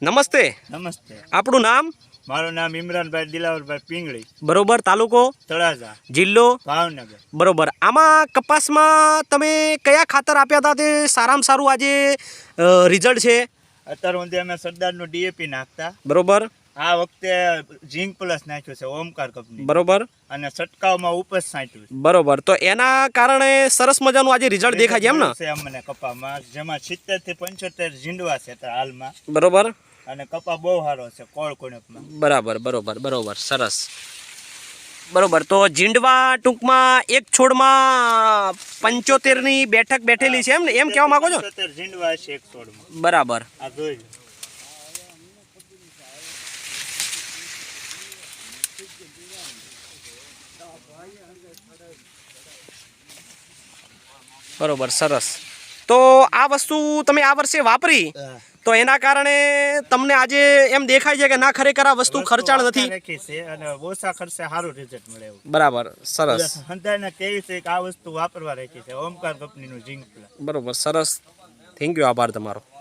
નમસ્તે. નમસ્તે. આપણું નામ? મારું નામ ઇમરાનભાઈ દિલાવરભાઈ પિંગળી. બરોબર. તાલુકો? તળાજા. જિલ્લો? ભાવનગર. બરોબર. આમાં કપાસમાં તમે કયા ખાતર આપ્યા હતા તે સારામાં સારું આજે રિઝલ્ટ છે? અત્યારે સુધી અમે સરદારનું ડીએપી નાખતા. બરોબર. આ વખતે ઝીંક પ્લસ નાખ્યું છે ઓમકાર કંપની. બરોબર. અને છંટકાવમાં ઉપજ છાંટ્યું છે. બરોબર. તો એના કારણે સરસ મજાનું આજે રિઝલ્ટ દેખાય છે એમ ને? છે અમને કપામાં, જેમાં 70 થી 75 ઝીંડવા છે અત્યારે હાલમાં. બરોબર. અને કપા બહુ સારો છે કોળ કોણકમાં. બરાબર બરોબર બરોબર. સરસ. બરોબર. તો ઝીંડવા ટૂંકમાં એક છોડમાં 75ની બેઠક બેઠેલી છે એમ ને, એમ કહેવા માંગો છો? 75 ઝીંડવા છે એક છોડમાં. બરાબર. આ જોઈ લો. બરોબર. સરસ. તો આ વસ્તુ તમે આ વર્ષે વાપરી તો એના કારણે તમને આજે એમ દેખાય છે કે ના ખરેખર આ વસ્તુ ખર્ચાળ નથી? રાખી છે અને ઓછા ખર્ચે સારું રિઝલ્ટ મળે એવું. બરાબર. સરસ. હંધાઈને કેવી છે કે આ વસ્તુ વાપરવા રાખી છે ઓમકાર કંપનીનું ઝીંક પ્લસ. બરોબર. સરસ. Thank you. આભાર તમારો.